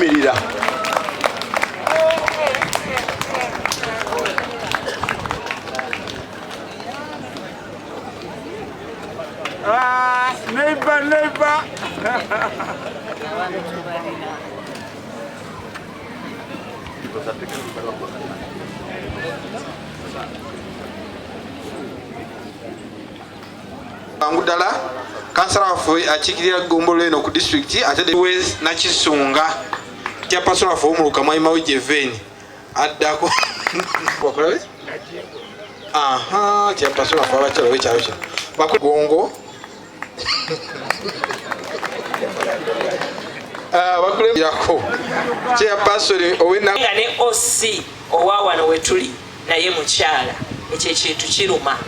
okuyimirira. Neighbor. Angudala kansala waffe akiikirira Ggombolo eno ku disitulikiti ate Nakisunga chairperson waffe omuluka Mwayimawo Jeveni addako wakulabe chairperson waffe abakyala w'ekyalo kino bakugongo bakulembirako chairperson ow'enna nga ne OC owa wano wetuli naye mukyala ekyo ekintu kiruma.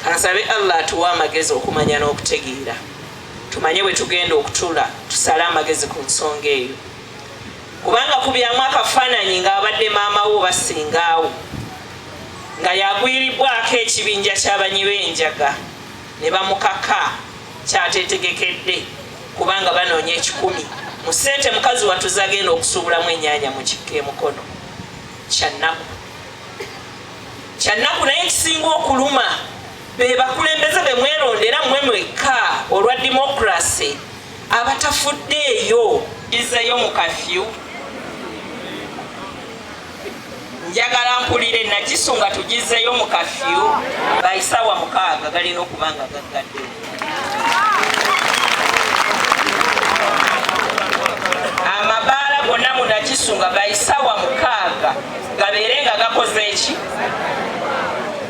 Kansabe Allah atuwa amagezi okumanya n'okutegeera tumanye bwe tugenda okutula tusale amagezi ku nsonga eyo kubanga kubyamu akafaananyi ng'abadde maama wo basingaawo nga yagwiribwako ekibinja ky'abanyi b'enjaga ne bamukaka kyateetegekedde kubanga banoonya 10 mu ssente mukazi watuze agenda okusuubulamu ennyaanya mu kikka emukono kyannaku naye kisinga okuluma be bakulembeze be mwerondera mmwe mwekka olwa democracy abatafuddeeyo izeyo mu Kafiiyu. Njagala mpulire Nakisunga tugizeyo mu Kafiiyu bayisawa 6 galina okubanga gaggadde. Amabaala gonna mu Nakisunga bayisawa 6 gabeere nga gakoze eki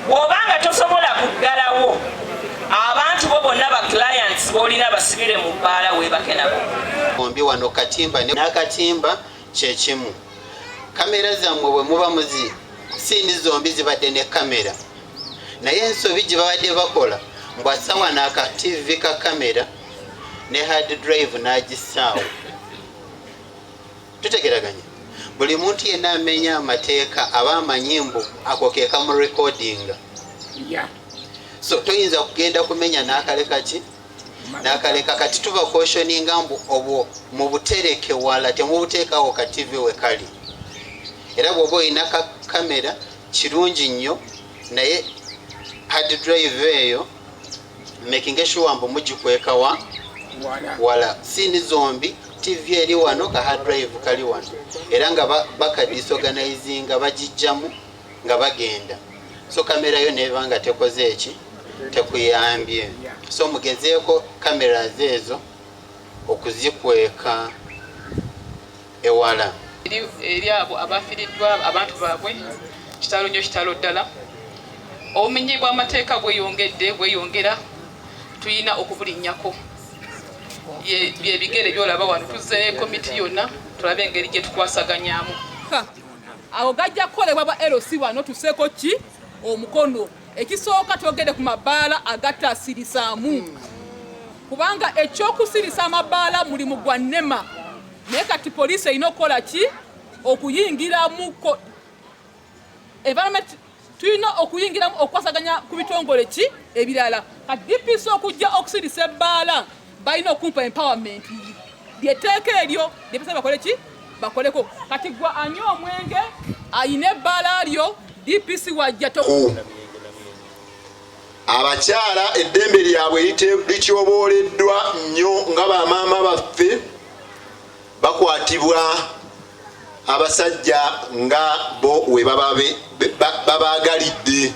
bw'obanga tosobola kuggalawo abantu bo bonna ba clients b'olina basibire mu bbaala weebake nabo. Ombi wano katimba n'akatimba kye kimu. Kamera zammwe bwe muba muzi siini zombi zibadde ne kamera naye ensobi gye babadde bakola mbwasawa n'aka TV ka kamera ne hard drive n'agisaawo. Tutegeraganye buli muntu yenna amenya amateeka aba amanyimbu ako ke kamu recordinga. So toyinza kugenda kumenya n'akaleka ki n'akaleka kati tuba cautioninga mbu obwo mu butereke wala temubuteekawo ka TV we kali. Era bw'oba olina kamera kirungi nnyo naye hard drive eyo making sure mbu mugikweka wala siini zombi TV eri wano ka hard drive kali wano era nga bakadisorganizinga bagijjamu nga bagenda. So kamera yo neba nga tekoze eki tekuyambye. So mugezeeko kamera zeezo okuzikweka ewala. Eri abo abafiiriddwa abantu baabwe kitalo nnyo kitalo ddala. Obumenyi bw'amateeka bweyongera tulina okubulinnyako. Bye bigere byolaba wano tuzze komiti yonna tulabe engeri gye tukwasaganyaamu. Awo gajja kukolebwa ba LC wano tuseeko ki omukono. Ekisooka twogedde ku mabaala agataasirisaamu kubanga ekyokusirisa amabaala mulimu gwa nnema naye kati poliisi erina okukola ki okuyingiramu environment tulina okuyingiramu okwasaganya ku bitongole ki ebirala. Kati DPC okujja okusirisa ebbaala balina okumpa empowerment lyeteeka eryo DPC bakole ki bakoleko. Kati gwa anywa omwenge ayina ebbaala lyo DPC wajja abakyala eddembe lyabwe lityobooleddwa nnyo nga bamaama baffe bakwatibwa abasajja nga bo we babaagalidde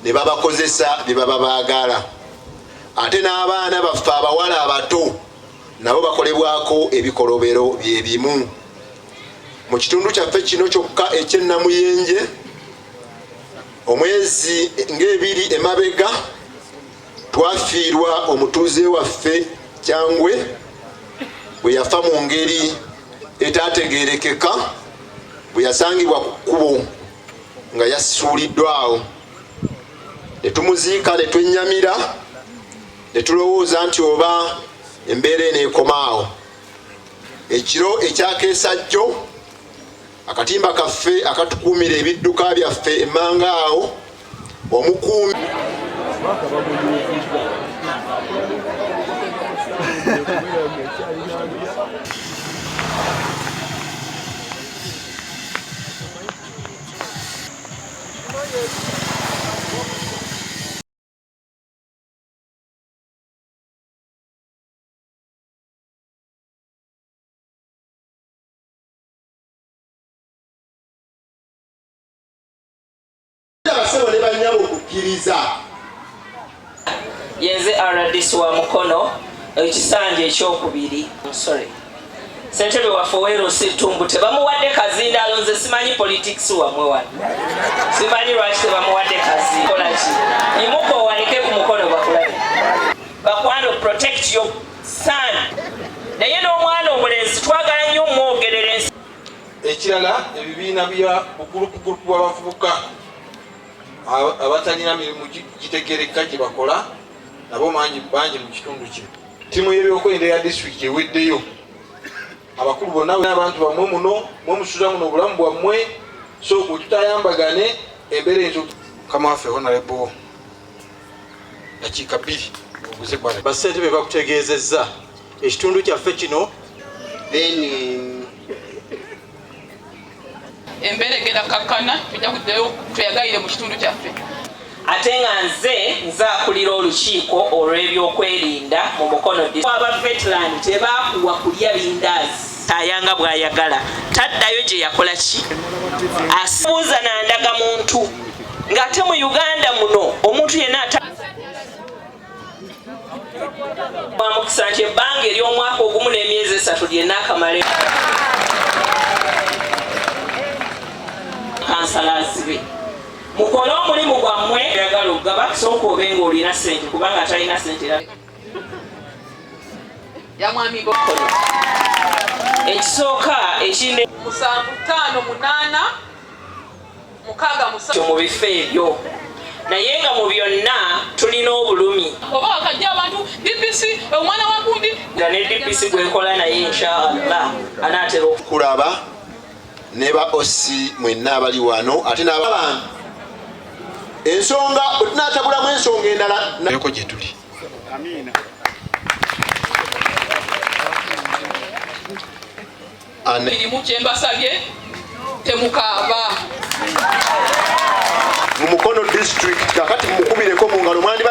ne babakozesa bye baba baagala. Ate n'abaana baffe abawala abato nabo bakolebwako ebikolobero bye bimu. Mu kitundu kyaffe kino kyokka eky'Namuyenje omwezi ng'ebiri emabega twafiirwa omutuuze waffe Kyangwe bwe yafa mu ngeri etaategeerekeka bwe yasangibwa ku kkubo nga yasuuliddwawo. Ne tumuziika ne twenyamira ne tulowooza nti oba embeera eno ekomaawo. Ekiro ekyakeesajjo akatimba kaffe akatukuumira ebidduka byaffe emmanga awo omukuumi kikkiriza. Yenze RDC wa Mukono ekisanja ekyokubiri. Sorry. Ssentebe waffe weerosi Ttumbu tebamuwadde kazinda alonze simanyi politics wamwe wano. Simanyi lwaki tebamuwadde kazinda. Kola ki? Imuko waleke ku mukono bakulabe. Bakwano protect your son. Naye n'omwana omulenzi twagala nnyo omwogerera ensi. Ekirala ebibiina bya bukulukuku bw'abavubuka abatalina mirimu gitegereka gye bakola nabo bangi mu kitundu kino. Ttiimu y'ebyokwerinda ya disitulikiti eweddeyo. Abakulu bonna abantu bamwe muno mwemusula muno obulamu bwammwe so bwe tutayambagane embeera enzo. Mukama waffe Honorable dakiika 2 oguze bwana. Bassentebe bakutegeezezza ekitundu kyaffe kino embeera egenda kakkana tujja kuddayo tweyagalire mu kitundu kyaffe. Ate nga nze akulira olukiiko olw'ebyokwerinda mu Mukono aba veteran tebakuwa kulya bindaazi. Ayanga bw'ayagala taddayo gye yakola ki asibuuza nandaga muntu ng'ate mu Uganda muno omuntu yenna bamukisa nti ebbanga ery'omwaka ogumu n'emyezi 3 lyenna akamale kansalazi be. Mukole omulimu gwammwe ayagala okugaba sooka obe ng'olina ssente kubanga atalina ssente Yamwami Mukono. Ekisooka ekinde 758 mu bifo ebyo naye nga mu byonna tulina obulumi. Oba wakajja abantu DPC omwana wa gundi nga ne DPC gwekola naye inshallah anaatera Kulaba ne ba OC mwenna abali wano ate n'abantu ensonga tunaatabulamu ensonga endala nayoko gye tuli. Amiina. Mirimu kyembasabye temukaaba. mu Mukono district kakati mukubireko mu ngalo mwandi